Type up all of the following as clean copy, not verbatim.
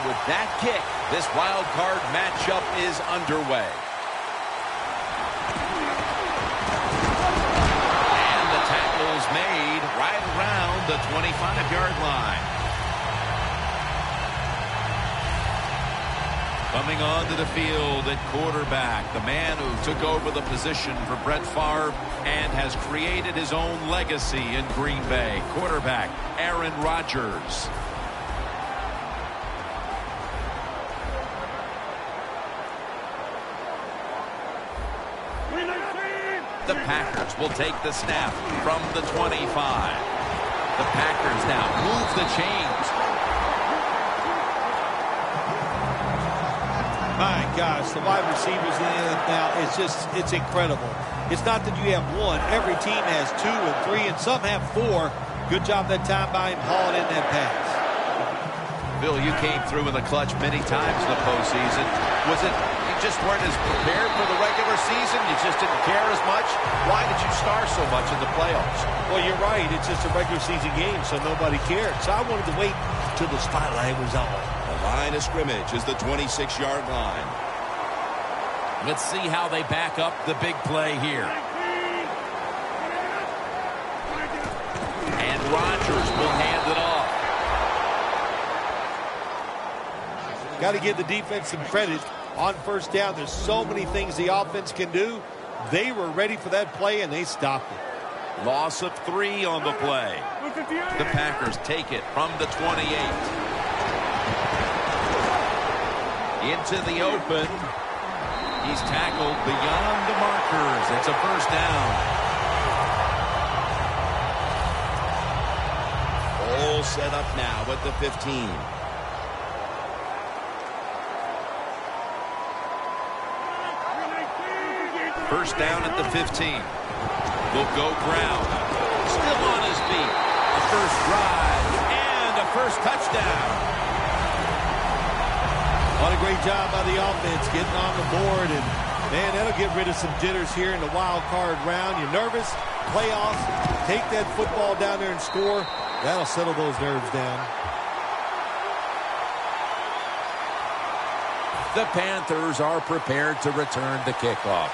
with that kick, this wild card matchup is underway. And the tackle's made right around the 25-yard line. Coming onto the field at quarterback, the man who took over the position for Brett Favre and has created his own legacy in Green Bay. Quarterback, Aaron Rodgers. The Packers will take the snap from the 25. The Packers now move the chains. My gosh, the wide receivers in the NFL, it's incredible. It's not that you have one. Every team has 2 and 3, and some have 4. Good job that time by him hauling in that pass. Bill, you came through in the clutch many times in the postseason. Was it you just weren't as prepared for the regular season? You just didn't care as much? Why did you star so much in the playoffs? Well, you're right. It's just a regular season game, so nobody cared. So I wanted to wait until the spotlight was on. The line of scrimmage is the 26-yard line. Let's see how they back up the big play here. And Rodgers will hand it off. Got to give the defense some credit on first down. There's so many things the offense can do. They were ready for that play, and they stopped it. Loss of 3 on the play. The Packers take it from the 28. Into the open. He's tackled beyond the markers. It's a first down. All set up now at the 15. First down at the 15. Will go Brown. Still on his feet. A first drive and a first touchdown. What a great job by the offense getting on the board. And, man, that'll get rid of some jitters here in the wild card round. You're nervous, playoffs, take that football down there and score. That'll settle those nerves down. The Panthers are prepared to return the kickoff.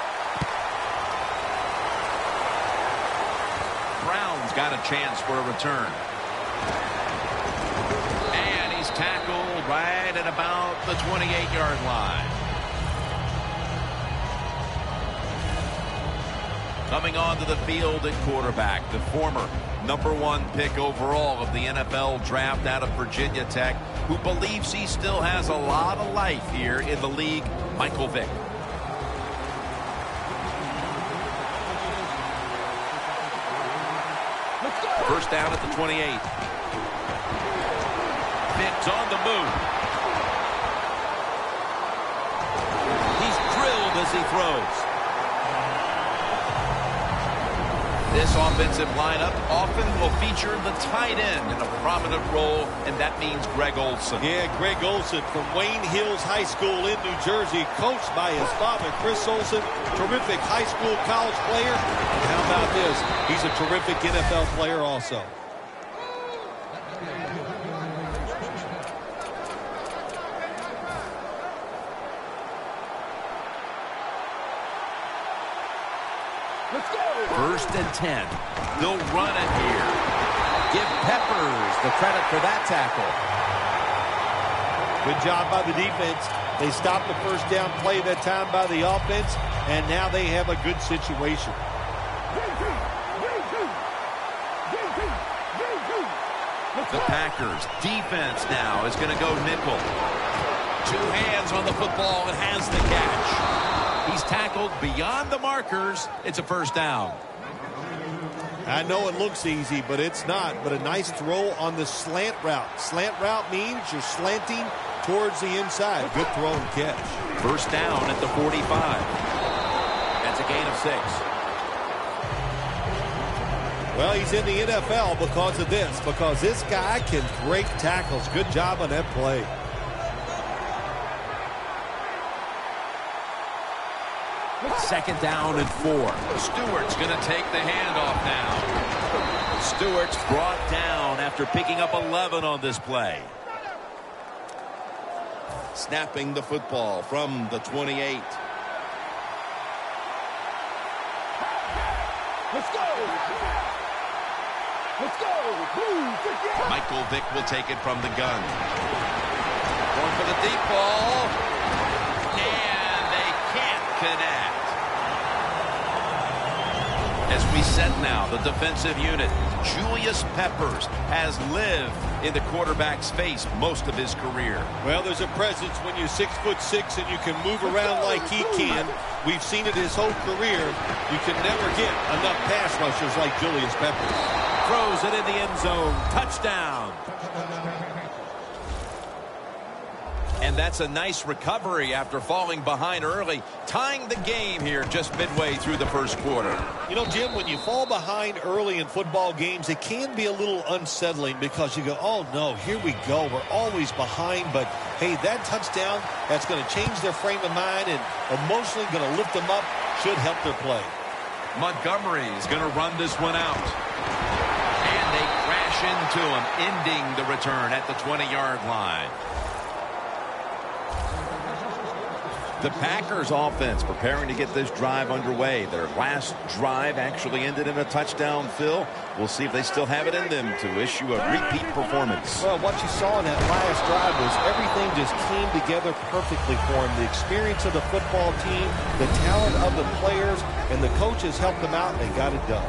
Brown's got a chance for a return. And he's tackled right at about the 28-yard line. Coming onto the field at quarterback, the former #1 pick overall of the NFL draft out of Virginia Tech, who believes he still has a lot of life here in the league, Michael Vick. First down at the 28. Vick's on the move. He's drilled as he throws. This offensive lineup often will feature the tight end in a prominent role, and that means Greg Olsen. Yeah, Greg Olsen from Wayne Hills High School in New Jersey, coached by his father, Chris Olsen, terrific high school college player. And how about this? He's a terrific NFL player also. First and 10. They'll run it here. Give Peppers the credit for that tackle. Good job by the defense. They stopped the first down play that time by the offense, and now they have a good situation. The Packers defense now is going to go nickel. 2 hands on the football and has the catch. He's tackled beyond the markers. It's a first down. I know it looks easy, but it's not. But a nice throw on the slant route. Slant route means you're slanting towards the inside. Good throw and catch. First down at the 45. That's a gain of 6. Well, he's in the NFL because of this. Because this guy can break tackles. Good job on that play. Second down and 4. Stewart's going to take the handoff now. Stewart's brought down after picking up 11 on this play. snapping the football from the 28. Let's go! Let's go! Michael Vick will take it from the gun. Going for the deep ball. And they can't connect. As we set now, the defensive unit, Julius Peppers has lived in the quarterback's face most of his career. Well, there's a presence when you're 6'6" and you can move around like he can. We've seen it his whole career. You can never get enough pass rushers like Julius Peppers. Throws it in the end zone. Touchdown. And that's a nice recovery after falling behind early, tying the game here just midway through the first quarter. You know, Jim, when you fall behind early in football games, it can be a little unsettling because you go, oh, no, here we go. We're always behind. But, hey, that touchdown, that's going to change their frame of mind and emotionally going to lift them up, should help their play. Montgomery is going to run this one out. And they crash into him, ending the return at the 20-yard line. The Packers offense preparing to get this drive underway. Their last drive actually ended in a touchdown, Phil. We'll see if they still have it in them to issue a repeat performance. Well, what you saw in that last drive was everything just came together perfectly for him. The experience of the football team, the talent of the players, and the coaches helped them out, and they got it done.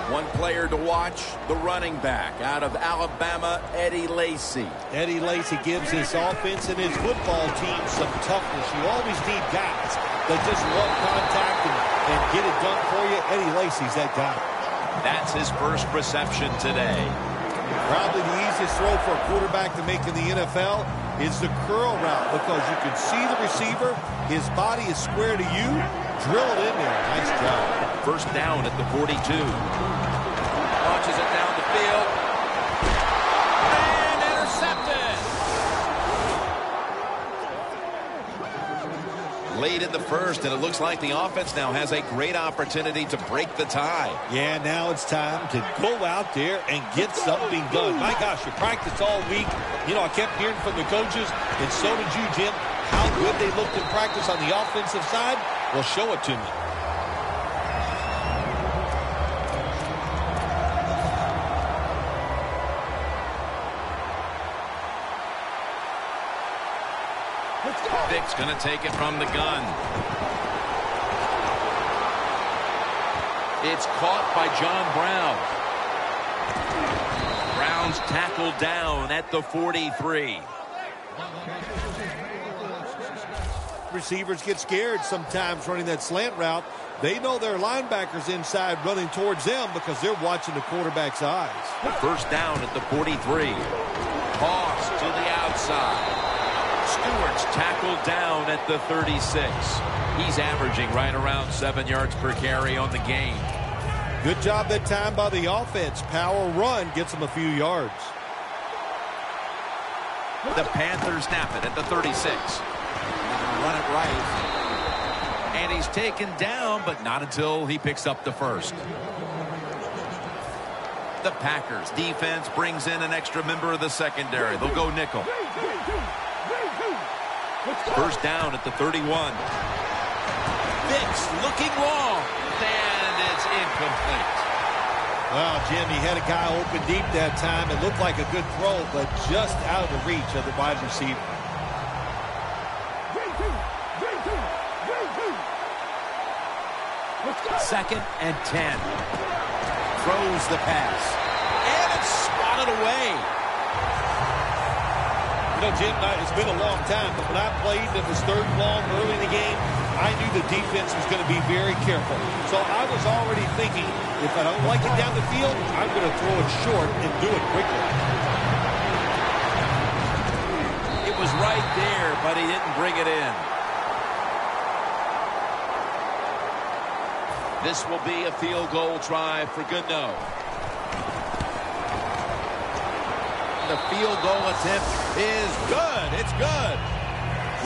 One player to watch, the running back out of Alabama, Eddie Lacy. Eddie Lacy gives his offense and his football team some toughness. You always need guys that just want contact and get it done for you. Eddie Lacy's that guy. That's his first reception today. Probably the easiest throw for a quarterback to make in the NFL is the curl route because you can see the receiver. His body is square to you. Drill it in there. Nice job. First down at the 42. Launches it down the field. And intercepted. Late in the first, and it looks like the offense now has a great opportunity to break the tie. Yeah, now it's time to go out there and get something done. My gosh, you practiced all week. You know, I kept hearing from the coaches, and so did you, Jim, how good they looked in practice on the offensive side. Well, show it to me. Vick's going to take it from the gun. It's caught by John Brown. Brown's tackled down at the 43. Receivers get scared sometimes running that slant route. They know their linebackers inside running towards them because they're watching the quarterback's eyes. First down at the 43. Toss to the outside. Stewart's tackled down at the 36. He's averaging right around 7 yards per carry on the game. Good job that time by the offense. Power run gets them a few yards. The Panthers snap it at the 36. Run it right. And he's taken down, but not until he picks up the first. The Packers defense brings in an extra member of the secondary. They'll go nickel. First down at the 31. Vick's looking long, and it's incomplete. Well, Jim, he had a guy open deep that time. It looked like a good throw, but just out of the reach of the wide receiver. Second and 10. Throws the pass. And it's swatted away. You know, Jim, it's been a long time, but when I played and it was third and long early in the game, I knew the defense was going to be very careful. So I was already thinking, if I don't like it down the field, I'm going to throw it short and do it quickly. It was right there, but he didn't bring it in. This will be a field goal try for Goodnow. The field goal attempt is good. It's good.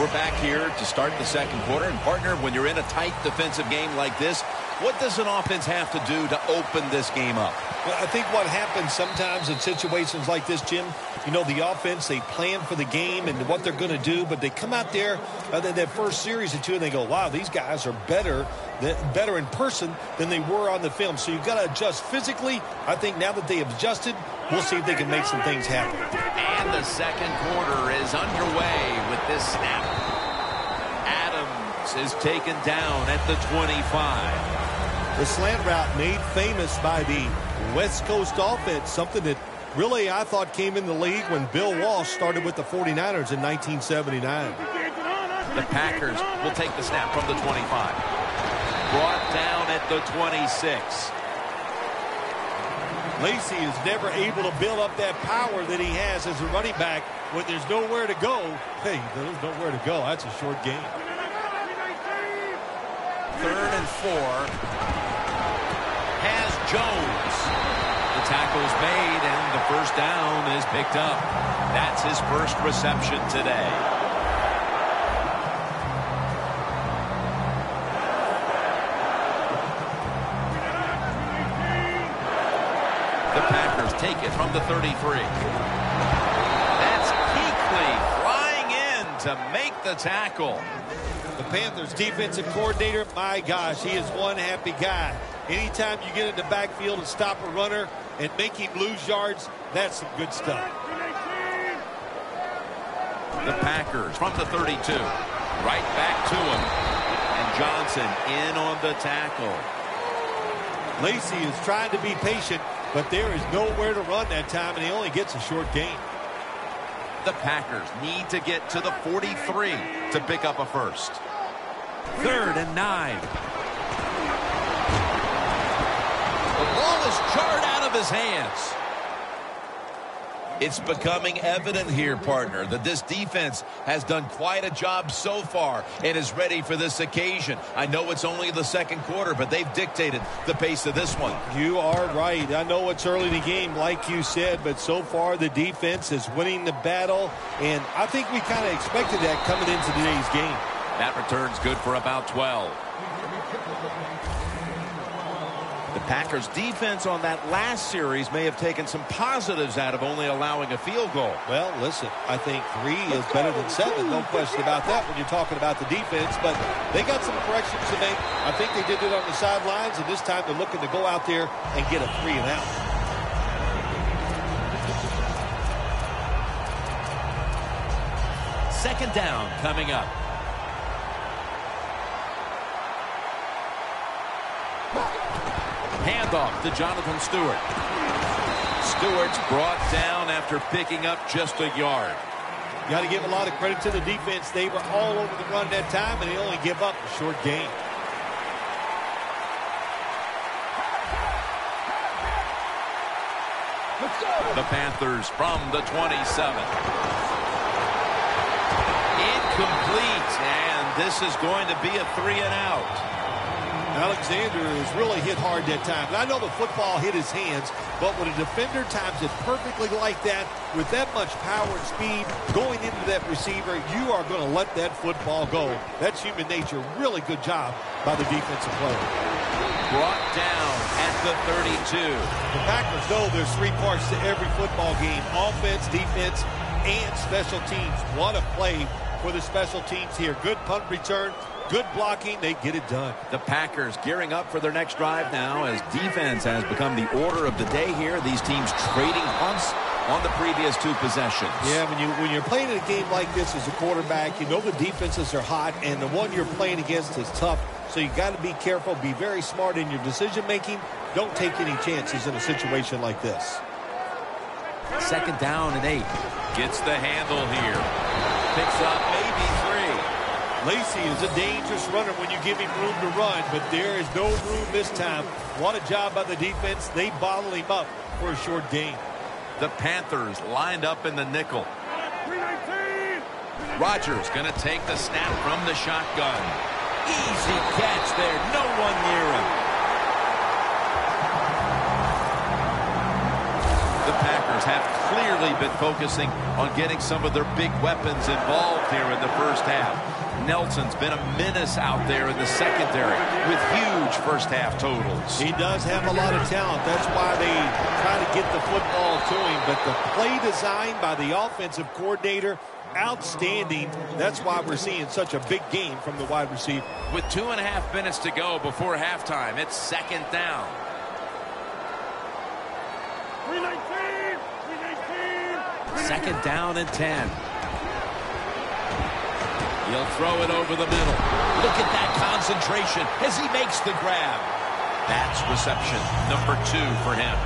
We're back here to start the second quarter. And, partner, when you're in a tight defensive game like this, What does an offense have to do to open this game up? Well, I think what happens sometimes in situations like this, Jim, you know, the offense, they plan for the game and what they're going to do, but they come out there that first series or two and they go, wow, these guys are better in person than they were on the film. So you've got to adjust physically. I think now that they have adjusted, we'll see if they can make some things happen. And the second quarter is underway with this snap. Adams is taken down at the 25. The slant route made famous by the West Coast offense, something that really I thought came in the league when Bill Walsh started with the 49ers in 1979. The Packers will take the snap from the 25. Brought down at the 26. Lacy is never able to build up that power that he has as a running back when there's nowhere to go. Hey, there's nowhere to go. That's a short game. 3rd and 4. Has Jones. The tackle's made, and the first down is picked up. That's his first reception today. The Packers take it from the 33. That's Kuechly flying in to make the tackle. The Panthers defensive coordinator, my gosh, he is one happy guy. Anytime you get in the backfield and stop a runner and make him lose yards, that's some good stuff. The Packers from the 32. Right back to him. And Johnson in on the tackle. Lacy is trying to be patient, but there is nowhere to run that time, and he only gets a short gain. The Packers need to get to the 43 to pick up a first. 3rd and 9. The ball is jarred out of his hands. It's becoming evident here, partner, that this defense has done quite a job so far and is ready for this occasion. I know it's only the second quarter, but they've dictated the pace of this one. You are right. I know it's early in the game, like you said, but so far the defense is winning the battle, and I think we kind of expected that coming into today's game. That return's good for about 12. The Packers defense on that last series may have taken some positives out of only allowing a field goal. Well, listen, I think 3 is better than 7. No question about that when you're talking about the defense. But they got some corrections to make. I think they did it on the sidelines, and this time they're looking to go out there and get a 3 and out. Second down coming up. Handoff to Jonathan Stewart. Stewart's brought down after picking up just a yard. Got to give a lot of credit to the defense. They were all over the run that time, and they only give up a short gain. The Panthers from the 27. Incomplete, and this is going to be a 3 and out. Alexander has really hit hard that time. And I know the football hit his hands, but when a defender times it perfectly like that, with that much power and speed going into that receiver, you are going to let that football go. That's human nature. Really good job by the defensive player. Brought down at the 32. The Packers know there's 3 parts to every football game: offense, defense, and special teams. What a play for the special teams here. Good punt return. Good blocking, they get it done. The Packers gearing up for their next drive now as defense has become the order of the day here. These teams trading punts on the previous 2 possessions. Yeah, when you're playing in a game like this as a quarterback, you know the defenses are hot, and the one you're playing against is tough. So you got to be careful, be very smart in your decision making. Don't take any chances in a situation like this. Second down and 8. Gets the handle here. Picks up maybe 3. Lacy is a dangerous runner when you give him room to run, but there is no room this time. What a job by the defense. They bottle him up for a short gain. The Panthers lined up in the nickel. Rodgers going to take the snap from the shotgun. Easy catch there. No one near him. The Packers Panthers have clearly been focusing on getting some of their big weapons involved here in the first half. Nelson's been a menace out there in the secondary with huge first-half totals. He does have a lot of talent. That's why they try to get the football to him. But the play design by the offensive coordinator, outstanding. That's why we're seeing such a big game from the wide receiver. With 2.5 minutes to go before halftime, it's second down. 319! Second down and 10. He'll throw it over the middle. Look at that concentration as he makes the grab. That's reception number 2 for him.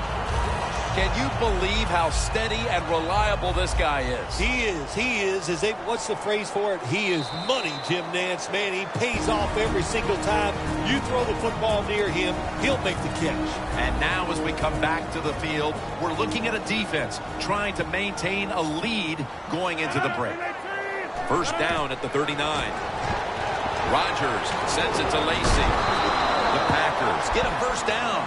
Can you believe how steady and reliable this guy is? He is. What's the phrase for it? He is money, Jim Nance. Man, he pays off every single time. You throw the football near him, he'll make the catch. And now as we come back to the field, we're looking at a defense trying to maintain a lead going into the break. First down at the 39. Rodgers sends it to Lacy. The Packers get a first down.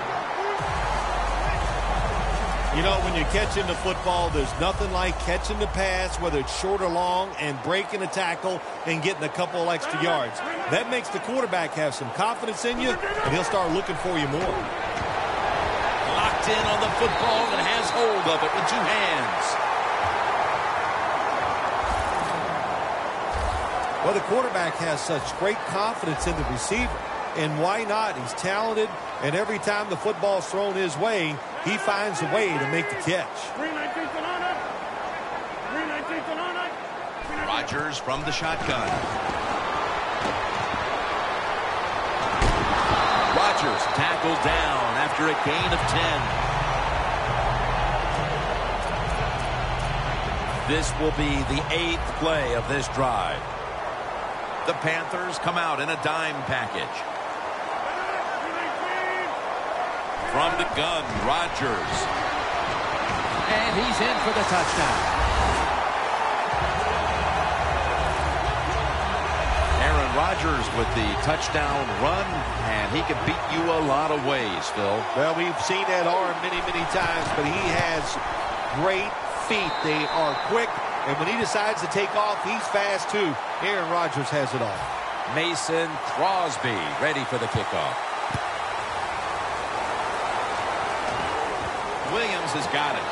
You know, when you're catching the football, there's nothing like catching the pass, whether it's short or long, and breaking a tackle and getting a couple extra yards. That makes the quarterback have some confidence in you, and he'll start looking for you more. Locked in on the football and has hold of it with 2 hands. Well, the quarterback has such great confidence in the receiver, and why not? He's talented, and every time the football's thrown his way, he finds a way to make the catch. Rodgers from the shotgun. Rodgers tackled down after a gain of 10. This will be the 8th play of this drive. The Panthers come out in a dime package. From the gun, Rodgers. And he's in for the touchdown. Aaron Rodgers with the touchdown run, and he can beat you a lot of ways, Phil. Well, we've seen that arm many, many times, but he has great feet. They are quick, and when he decides to take off, he's fast too. Aaron Rodgers has it all. Mason Crosby ready for the kickoff. Williams has got it.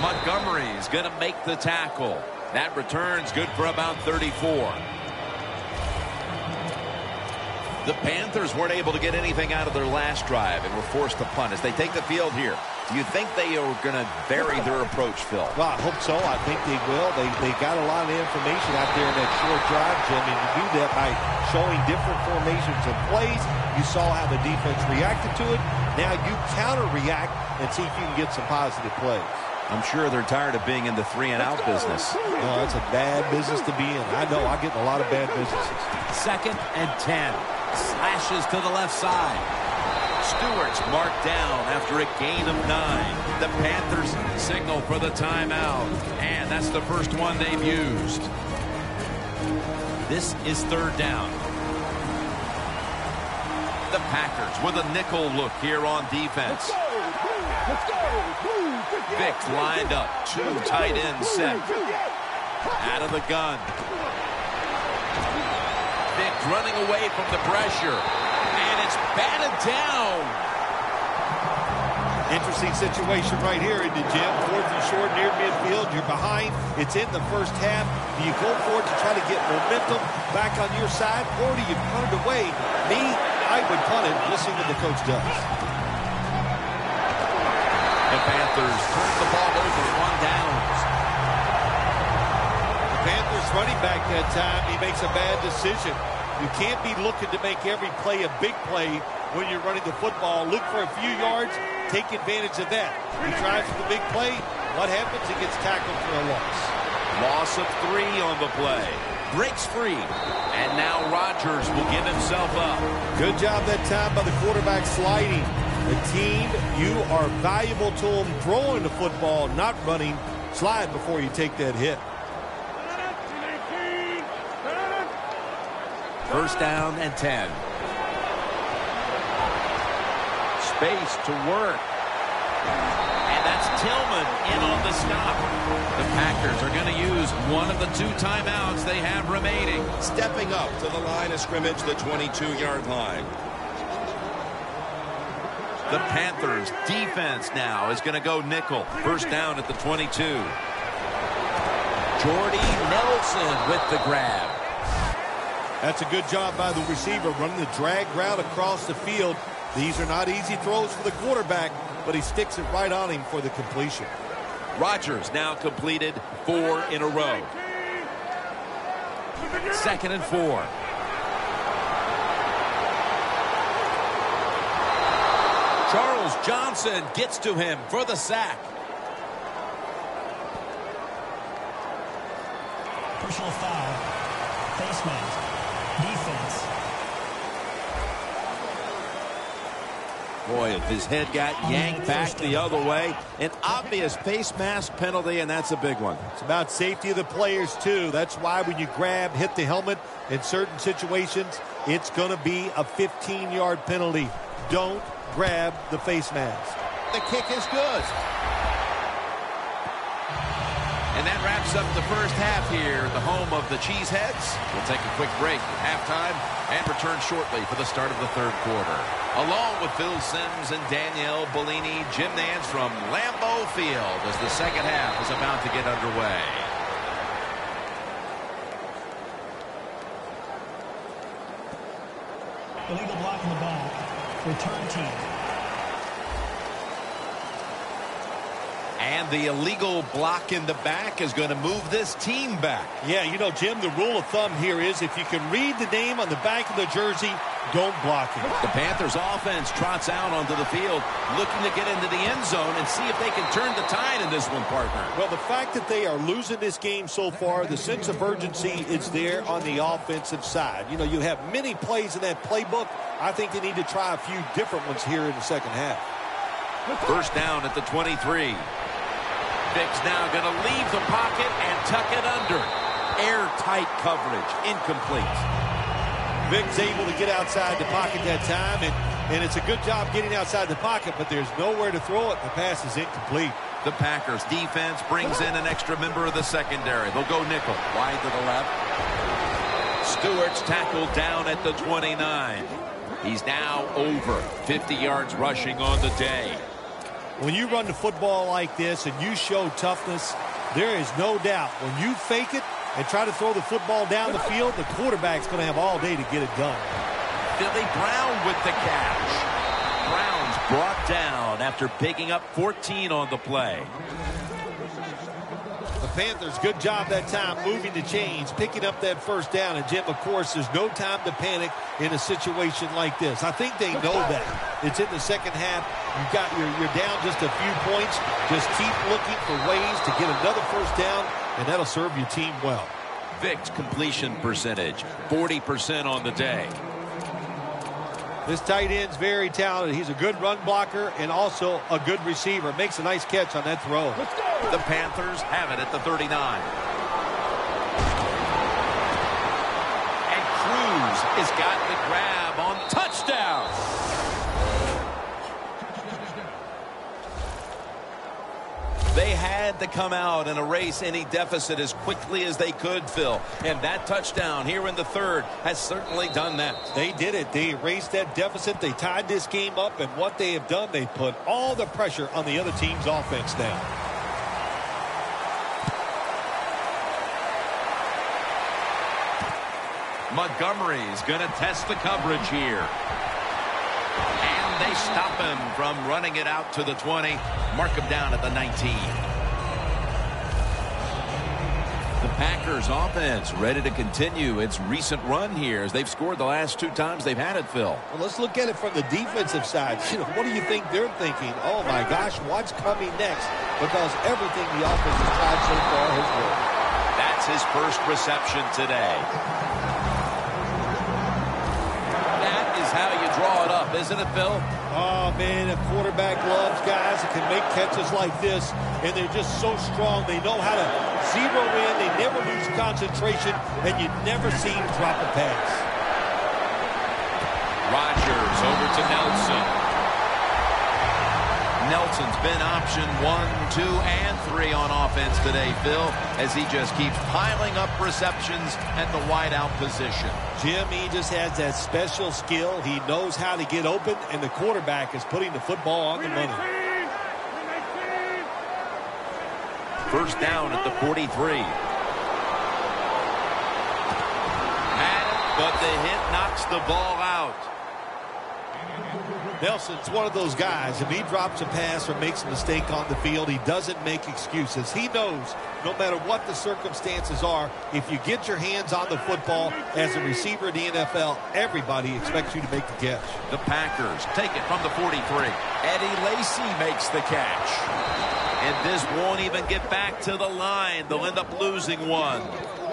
Montgomery's going to make the tackle. That return's good for about 34. The Panthers weren't able to get anything out of their last drive and were forced to punt as they take the field here. Do you think they are going to vary their approach, Phil? Well, I hope so. I think they will. They got a lot of information out there in that short drive, Jim, and you do that by showing different formations and plays. You saw how the defense reacted to it. Now you counter-react and see if you can get some positive plays. I'm sure they're tired of being in the 3-and-out business. No, that's a bad business to be in. I know. I get in a lot of bad businesses. Second and 10. Slashes to the left side. Stewart's marked down after a gain of 9. The Panthers signal for the timeout. And that's the first one they've used. This is third down. The Packers with a nickel look here on defense. Vick lined up. 2 tight ends set. Out of the gun. Vick running away from the pressure. And it's batted down. Interesting situation right here, isn't it, Jim? 4th and short near midfield. You're behind. It's in the first half. Do you go for it to try to get momentum back on your side, or do you punt it away? Me, I would punt it. We'll see what the coach does. The Panthers turn the ball over 1 downs. The Panthers running back that time, he makes a bad decision. You can't be looking to make every play a big play when you're running the football. Look for a few yards, take advantage of that. He tries for the big play. What happens? He gets tackled for a loss. Loss of 3 on the play. Breaks free. And now Rodgers will give himself up. Good job that time by the quarterback sliding. The team, you are valuable to them throwing the football, not running. Slide before you take that hit. First down and 10. space to work. And that's Tillman in on the stop. The Packers are going to use one of the 2 timeouts they have remaining. Stepping up to the line of scrimmage, the 22-yard line. The Panthers defense now is going to go nickel. First down at the 22. Jordy Nelson with the grab. That's a good job by the receiver, running the drag route across the field. These are not easy throws for the quarterback, but he sticks it right on him for the completion. Rodgers now completed 4 in a row. 2nd and 4. Charles Johnson gets to him for the sack. Personal foul. Face mask. Defense. Boy, if his head got yanked back the other way, an obvious face mask penalty, and that's a big one. It's about safety of the players, too. That's why when you grab, hit the helmet in certain situations, it's going to be a 15-yard penalty. Don't grab the face mask. The kick is good. And that wraps up the first half here, the home of the Cheeseheads. We'll take a quick break at halftime and return shortly for the start of the third quarter. Along with Phil Simms and Danielle Bellini, Jim Nance from Lambeau Field as the second half is about to get underway. Illegal block in the back. Return team. And the illegal block in the back is going to move this team back. Yeah, you know, Jim, the rule of thumb here is if you can read the name on the back of the jersey, don't block it. The Panthers offense trots out onto the field, looking to get into the end zone and see if they can turn the tide in this one, partner. Well, the fact that they are losing this game so far, the sense of urgency is there on the offensive side. You know, you have many plays in that playbook. I think they need to try a few different ones here in the second half. First down at the 23. Vick's now going to leave the pocket and tuck it under. Airtight coverage. Incomplete. Vick's able to get outside the pocket that time, and it's a good job getting outside the pocket, but there's nowhere to throw it. The pass is incomplete. The Packers defense brings in an extra member of the secondary. They'll go nickel. Wide to the left. Stewart's tackled down at the 29. He's now over 50 yards rushing on the day. When you run the football like this and you show toughness, there is no doubt when you fake it and try to throw the football down the field, the quarterback's going to have all day to get it done. Billy Brown with the catch. Brown's brought down after picking up 14 on the play. The Panthers, good job that time moving the chains, picking up that first down. And, Jim, of course, there's no time to panic in a situation like this. I think they know that. It's in the second half. You're down just a few points. Just keep looking for ways to get another first down, and that'll serve your team well. Vick's completion percentage, 40% on the day. This tight end's very talented. He's a good run blocker and also a good receiver. Makes a nice catch on that throw. The Panthers have it at the 39. And Cruz has got the grab on touchdown. They had to come out and erase any deficit as quickly as they could, Phil. And that touchdown here in the third has certainly done that. They did it. They erased that deficit. They tied this game up. And what they have done, they put all the pressure on the other team's offense now. Montgomery's going to test the coverage here. And they stop him from running it out to the 20. Mark him down at the 19. The Packers offense ready to continue its recent run here as they've scored the last 2 times they've had it, Phil. Well, let's look at it from the defensive side. You know, what do you think they're thinking? Oh, my gosh, what's coming next? Because everything the offense has tried so far has worked. That's his first reception today. That is how you draw it up, isn't it, Phil? Oh, man, a quarterback loves guys that can make catches like this, and they're just so strong. They know how to zero in. They never lose concentration, and you never see them drop a pass. Rodgers over to Nelson. Johnson's been option 1, 2, and 3 on offense today, Phil, as he just keeps piling up receptions at the wideout position. Jim, he just has that special skill. He knows how to get open, and the quarterback is putting the football on the money. First down at the 43. But the hit knocks the ball out. Nelson's one of those guys. If he drops a pass or makes a mistake on the field, he doesn't make excuses. He knows no matter what the circumstances are, if you get your hands on the football as a receiver in the NFL, everybody expects you to make the catch. The Packers take it from the 43. Eddie Lacy makes the catch. And this won't even get back to the line. They'll end up losing one.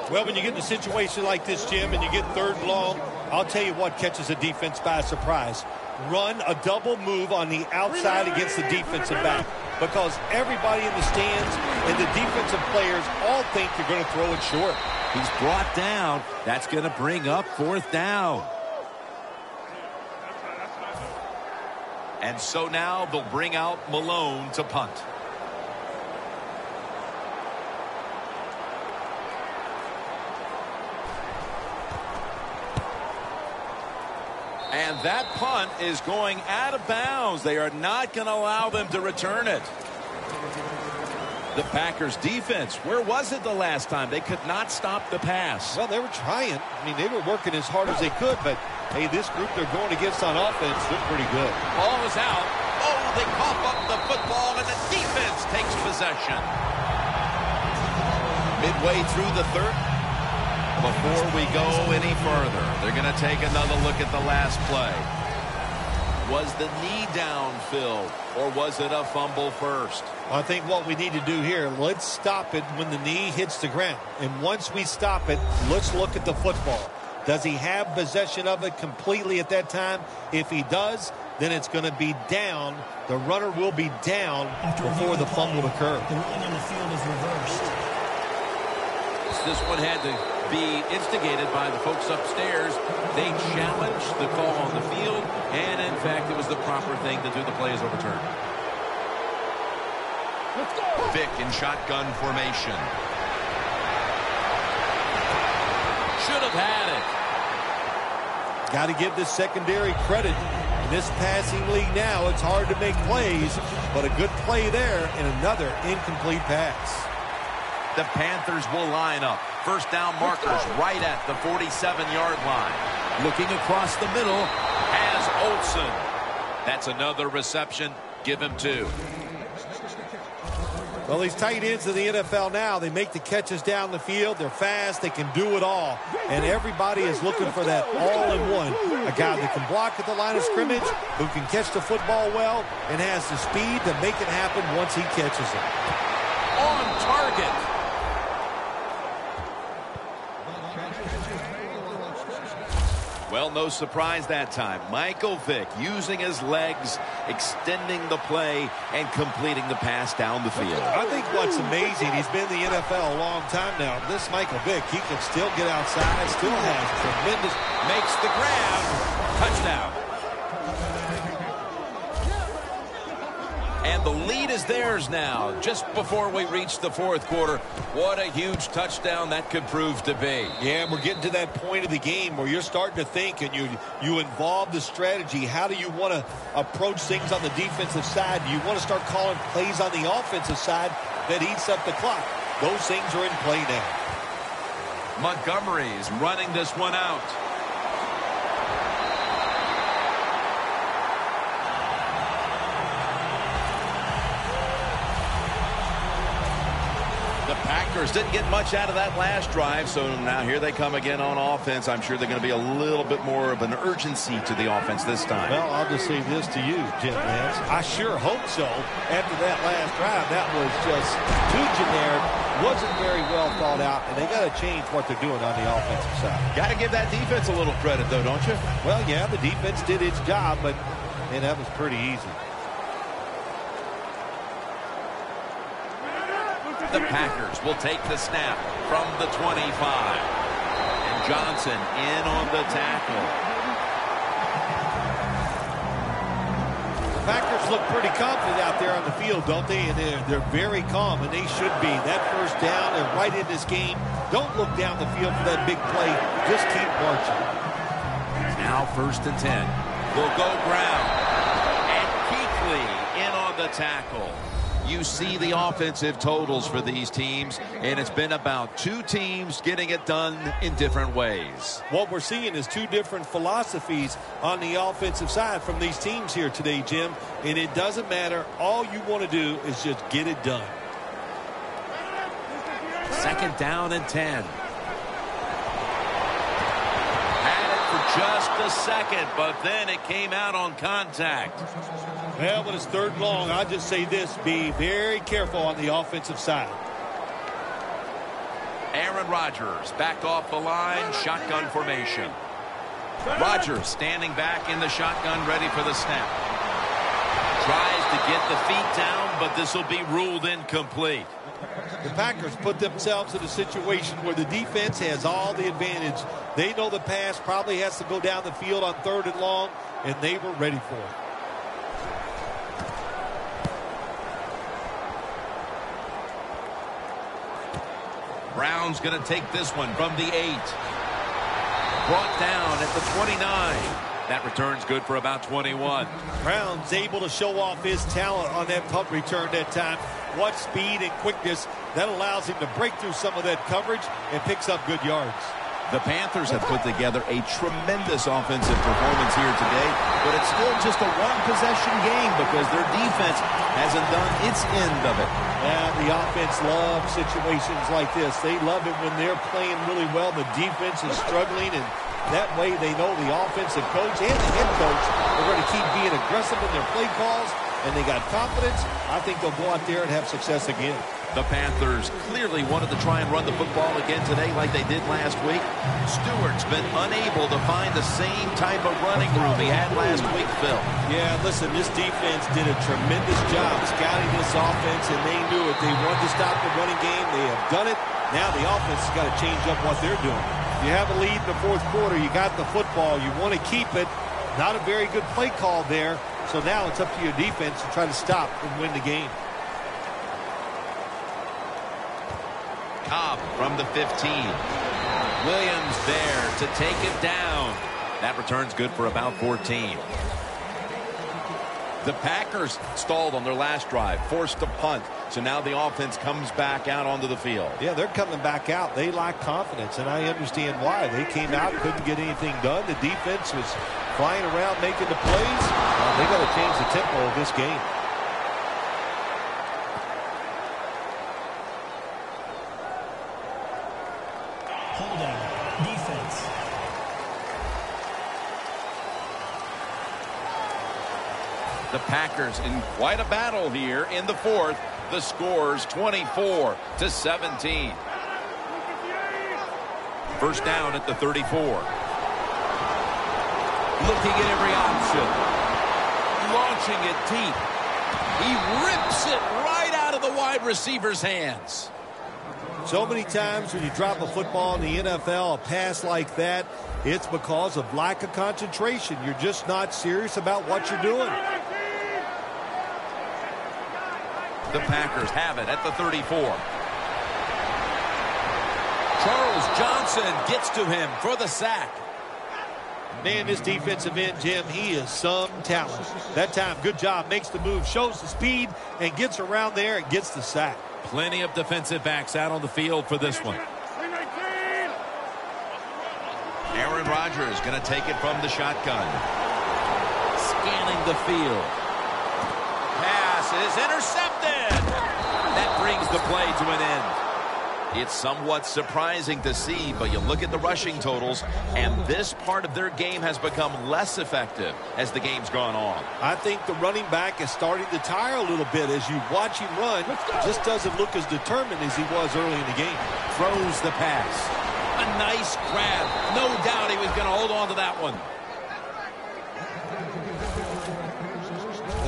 Well, when you get in a situation like this, Jim, and you get third and long, I'll tell you what catches a defense by surprise. Run a double move on the outside against the defensive back, because everybody in the stands and the defensive players all think you're going to throw it short. He's brought down. That's going to bring up fourth down. And so now they'll bring out Malone to punt. And that punt is going out of bounds. They are not going to allow them to return it. The Packers defense, where was it the last time? They could not stop the pass. Well, they were trying. I mean, they were working as hard as they could, but hey, this group they're going against on offense, they're pretty good. Ball is out. Oh, they cough up the football, and the defense takes possession. Midway through the third. Before we go any further, they're going to take another look at the last play. Was the knee down, Phil, or was it a fumble first? I think what we need to do here, let's stop it when the knee hits the ground. And once we stop it, let's look at the football. Does he have possession of it completely at that time? If he does, then it's going to be down. The runner will be down before the fumble occurs. The ruling on the field is reversed. This one had to be instigated by the folks upstairs. They challenged the call on the field, and in fact, it was the proper thing to do. The play is overturned. Vick in shotgun formation. Should have had it. Got to give this secondary credit. In this passing league now, it's hard to make plays, but a good play there and another incomplete pass. The Panthers will line up. First down markers right at the 47-yard line. Looking across the middle has Olsen. That's another reception. Give him 2. Well, these tight ends of the NFL now, they make the catches down the field. They're fast. They can do it all. And everybody is looking for that all-in-one. A guy that can block at the line of scrimmage, who can catch the football well, and has the speed to make it happen once he catches it. On target. Well, no surprise that time. Michael Vick using his legs, extending the play, and completing the pass down the field. I think what's amazing, he's been in the NFL a long time now. This Michael Vick, he can still get outside, still has tremendous... Makes the grab. Touchdown. And the lead is theirs now, just before we reach the fourth quarter. What a huge touchdown that could prove to be. Yeah, we're getting to that point of the game where you're starting to think and you involve the strategy. How do you want to approach things on the defensive side? Do you want to start calling plays on the offensive side that eats up the clock? Those things are in play now. Montgomery is running this one out. The Packers didn't get much out of that last drive, so now here they come again on offense. I'm sure they're going to be a little bit more of an urgency to the offense this time. Well, I'll just say this to you, Jim Nance. I sure hope so. After that last drive, that was just too generic, wasn't very well thought out, and they got to change what they're doing on the offensive side. Got to give that defense a little credit, though, don't you? Well, yeah, the defense did its job, but man, that was pretty easy. The Packers will take the snap from the 25. And Johnson in on the tackle. The Packers look pretty confident out there on the field, don't they? And they're very calm, and they should be. That first down, they're right in this game. Don't look down the field for that big play. Just keep marching. Now 1st and 10. Will go ground. And Kuechly in on the tackle. You see the offensive totals for these teams, and it's been about two teams getting it done in different ways. What we're seeing is two different philosophies on the offensive side from these teams here today, Jim. And it doesn't matter. All you want to do is just get it done. 2nd down and 10. Had it for just a second, but then it came out on contact. Well, when it's 3rd and long, I'll just say this. Be very careful on the offensive side. Aaron Rodgers back off the line, shotgun formation. Rodgers standing back in the shotgun, ready for the snap. Tries to get the feet down, but this will be ruled incomplete. The Packers put themselves in a situation where the defense has all the advantage. They know the pass probably has to go down the field on 3rd and long, and they were ready for it. Brown's going to take this one from the 8. Brought down at the 29. That return's good for about 21. Brown's able to show off his talent on that punt return that time. What speed and quickness that allows him to break through some of that coverage and picks up good yards. The Panthers have put together a tremendous offensive performance here today, but it's still just a one-possession game because their defense hasn't done its end of it. Yeah, the offense loves situations like this. They love it when they're playing really well. The defense is struggling, and that way they know the offensive coach and the head coach are going to keep being aggressive in their play calls, and they got confidence. I think they'll go out there and have success again. The Panthers clearly wanted to try and run the football again today like they did last week. Stewart's been unable to find the same type of running room he had last week, Phil. Yeah, listen, this defense did a tremendous job scouting this offense, and they knew if they wanted to stop the running game, they have done it. Now the offense has got to change up what they're doing. You have a lead in the 4th quarter. You got the football. You want to keep it. Not a very good play call there. So now it's up to your defense to try to stop and win the game. Cobb from the 15. Williams there to take it down. That return's good for about 14. The Packers stalled on their last drive, forced to punt. So now the offense comes back out onto the field. Yeah, they're coming back out. They lack confidence, and I understand why. They came out, couldn't get anything done. The defense was flying around making the plays. They got to change the tempo of this game. Holding. Defense. The Packers in quite a battle here in the 4th. The score's 24-17. 1st down at the 34. Looking at every option. Launching it deep. He rips it right out of the wide receiver's hands. So many times when you drop a football in the NFL, a pass like that, it's because of lack of concentration. You're just not serious about what you're doing. The Packers have it at the 34. Charles Johnson gets to him for the sack. Man, this defensive end, Jim, he is some talent. That time, good job, makes the move, shows the speed, and gets around there and gets the sack. Plenty of defensive backs out on the field for this one. Aaron Rodgers going to take it from the shotgun. Scanning the field. Pass is intercepted. That brings the play to an end. It's somewhat surprising to see, but you look at the rushing totals, and this part of their game has become less effective as the game's gone on. I think the running back is starting to tire a little bit as you watch him run. Just doesn't look as determined as he was early in the game. Throws the pass. A nice grab. No doubt he was going to hold on to that one.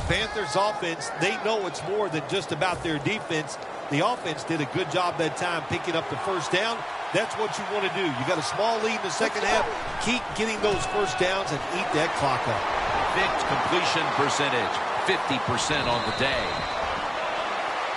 The Panthers offense, they know it's more than just about their defense. The offense did a good job that time picking up the 1st down. That's what you want to do. You got a small lead in the 2nd half. Keep getting those 1st downs and eat that clock up. Picked completion percentage, 50% on the day.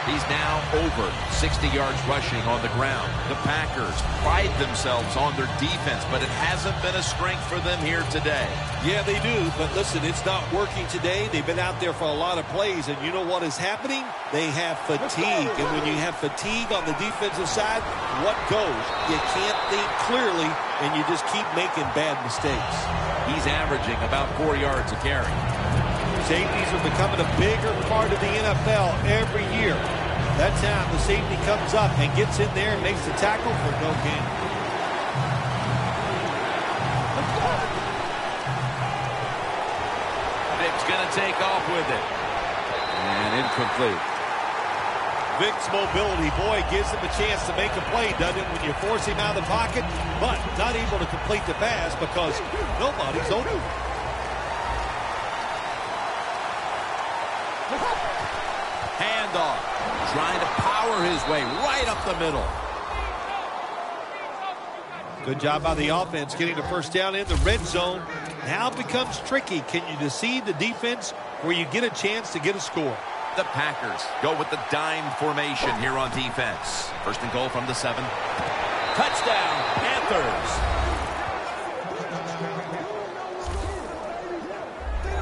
He's now over 60 yards rushing on the ground. The Packers pride themselves on their defense, but it hasn't been a strength for them here today. Yeah, they do, but listen, it's not working today. They've been out there for a lot of plays, and you know what is happening? They have fatigue, and when you have fatigue on the defensive side, what goes? You can't think clearly, and you just keep making bad mistakes. He's averaging about 4 yards a carry. Safeties are becoming a bigger part of the NFL every year. That time the safety comes up and gets in there and makes the tackle for no gain. Vic's going to take off with it. And incomplete. Vic's mobility, boy, gives him a chance to make a play, doesn't it, when you force him out of the pocket, but not able to complete the pass because nobody's open. Handoff. Trying to power his way right up the middle. Good job by the offense getting the first down in the red zone. Now it becomes tricky. Can you deceive the defense where you get a chance to get a score? The Packers go with the dime formation here on defense. First and goal from the 7. Touchdown, Panthers.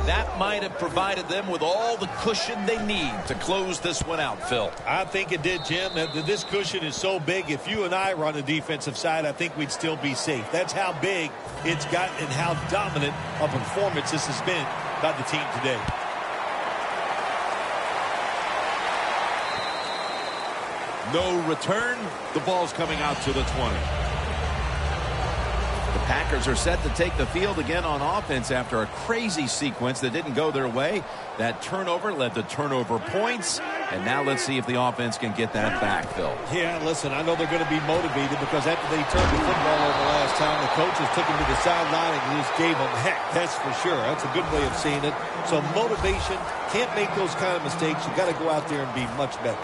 That might have provided them with all the cushion they need to close this one out, Phil. I think it did, Jim. This cushion is so big, if you and I were on the defensive side, I think we'd still be safe. That's how big it's got and how dominant a performance this has been by the team today. No return. The ball's coming out to the 20. The Packers are set to take the field again on offense after a crazy sequence that didn't go their way. That turnover led to turnover points. And now let's see if the offense can get that back, Phil. Yeah, listen, I know they're going to be motivated because after they turned the football over last time, the coaches took him to the sideline and just gave him heck. That's for sure. That's a good way of seeing it. So motivation, can't make those kind of mistakes. You got to go out there and be much better.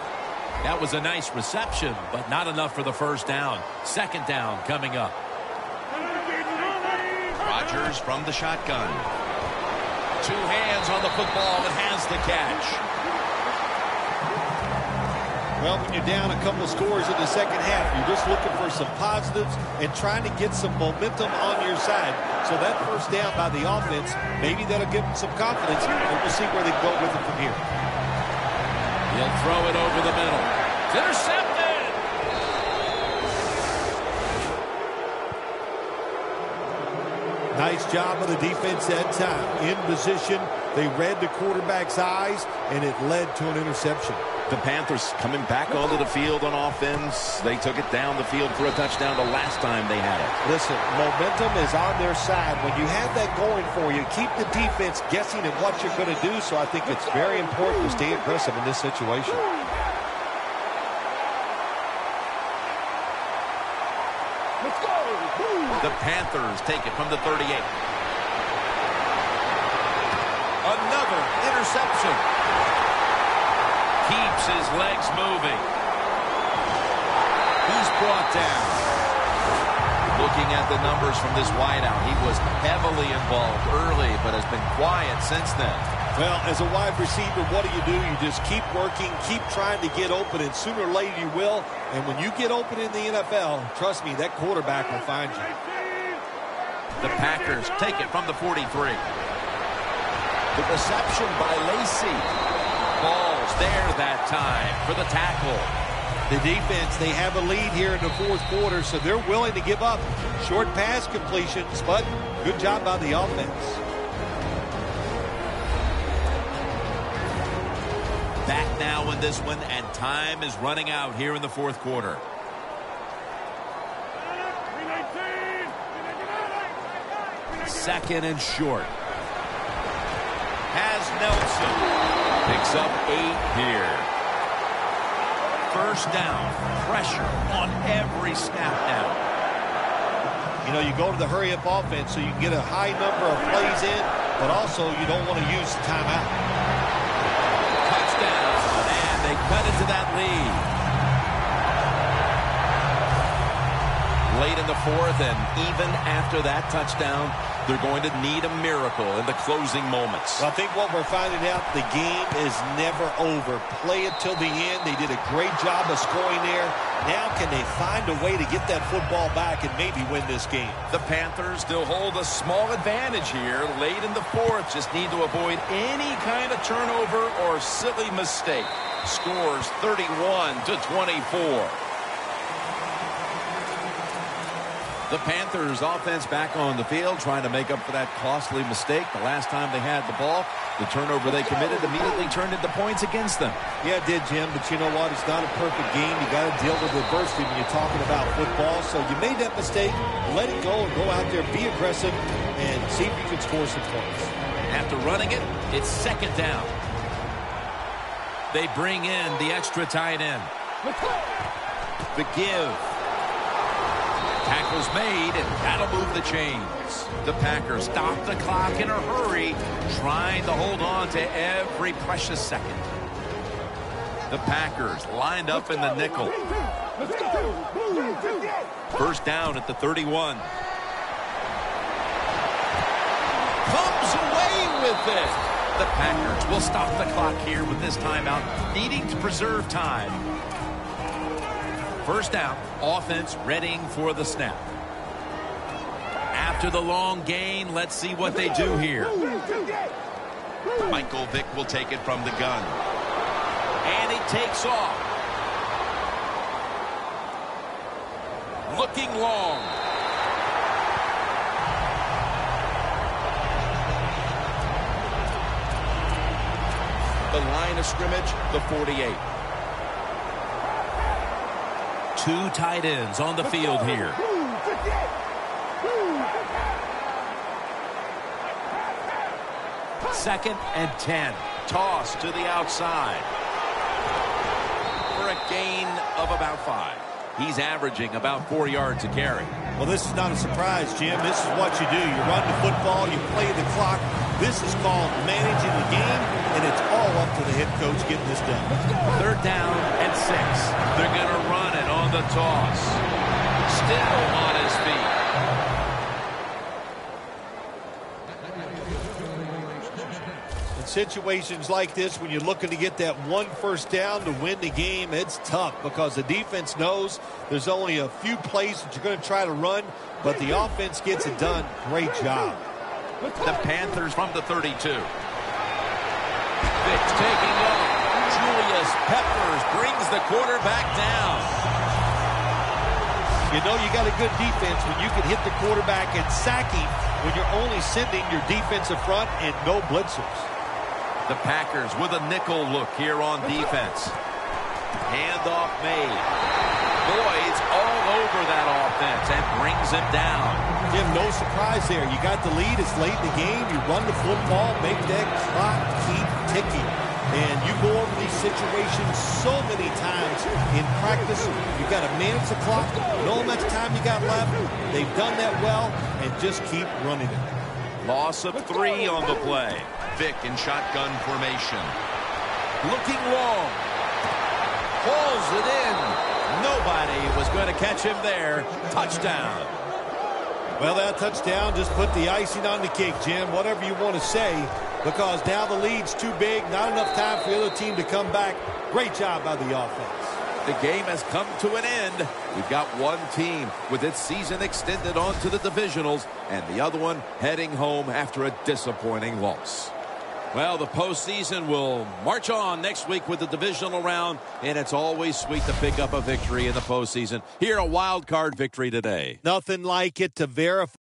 That was a nice reception, but not enough for the first down. Second down coming up. Rodgers from the shotgun. 2 hands on the football and has the catch. Well, when you're down a couple of scores in the second half, you're just looking for some positives and trying to get some momentum on your side. So that first down by the offense, maybe that'll give them some confidence, and we'll see where they go with it from here. He'll throw it over the middle. It's intercepted. Nice job of the defense that time. In position, they read the quarterback's eyes, and it led to an interception. The Panthers coming back onto the field on offense. They took it down the field for a touchdown the last time they had it. Listen, momentum is on their side. When you have that going for you, keep the defense guessing at what you're going to do. So I think it's very important to stay aggressive in this situation. Let's go. The Panthers take it from the 38. Another interception. Keeps his legs moving. He's brought down. Looking at the numbers from this wideout, he was heavily involved early, but has been quiet since then. Well, as a wide receiver, what do? You just keep working, keep trying to get open, and sooner or later you will. And when you get open in the NFL, trust me, that quarterback will find you. The Packers take it from the 43. The reception by Lacy. Ball's there that time for the tackle. The defense, they have a lead here in the fourth quarter, so they're willing to give up short pass completions, but good job by the offense. Back now in this one, and time is running out here in the fourth quarter. Second and short. Has Nelson. Picks up 8 here. First down. Pressure on every snap now. You know, you go to the hurry-up offense so you can get a high number of plays in, but also you don't want to use the timeout. Touchdown, and they cut into that lead. Late in the fourth, and even after that touchdown, They're going to need a miracle in the closing moments. Well, I think what we're finding out, the game is never over. Play it till the end. They did a great job of scoring there. Now can they find a way to get that football back and maybe win this game? The Panthers still hold a small advantage here late in the fourth. Just need to avoid any kind of turnover or silly mistake. Scores 31-24. The Panthers offense back on the field trying to make up for that costly mistake. The last time they had the ball, the turnover they committed immediately turned into points against them. Yeah, it did, Jim, but you know what? It's not a perfect game. You got to deal with adversity when you're talking about football. So you made that mistake, let it go and go out there, be aggressive, and see if you can score some points. After running it, it's second down. They bring in the extra tight end. The give. Tackle's made, and that'll move the chains. The Packers stop the clock in a hurry, trying to hold on to every precious second. The Packers lined up in the nickel. First down at the 31. Comes away with it. The Packers will stop the clock here with this timeout, needing to preserve time. First down, offense readying for the snap. After the long gain, let's see what they do here. Michael Vick will take it from the gun. And he takes off. Looking long. The line of scrimmage, the 48. Two tight ends on the field here. Second and 10. Toss to the outside. For a gain of about 5. He's averaging about 4 yards a carry. Well, this is not a surprise, Jim. This is what you do. You run the football, you play the clock. This is called managing the game, and it's all up to the head coach getting this done. Third down and 6. They're going to run it on the toss. Still on his feet. In situations like this, when you're looking to get that one first down to win the game, it's tough because the defense knows there's only a few plays that you're going to try to run, but the offense gets it done. Great job. The Panthers from the 32. Vick's taking off. Julius Peppers brings the quarterback down. You know you got a good defense when you can hit the quarterback and sack him when you're only sending your defensive front and no blitzers. The Packers with a nickel look here on defense. Handoff made. Boyd's all over that offense and brings him down. Jim, no surprise there. You got the lead. It's late in the game. You run the football, make that clock keep ticking. And you go over these situations so many times in practice. You got to manage the clock, know how much time you got left. They've done that well, and just keep running it. Loss of 3 on the play. Vick in shotgun formation. Looking long. Pulls it in. Nobody was going to catch him there. Touchdown. Well, that touchdown just put the icing on the cake, Jim, whatever you want to say, because now the lead's too big, not enough time for the other team to come back. Great job by the offense. The game has come to an end. We've got one team with its season extended onto the divisionals, and the other one heading home after a disappointing loss. Well, the postseason will march on next week with the divisional round, and it's always sweet to pick up a victory in the postseason. Here, a wild card victory today. Nothing like it to verify.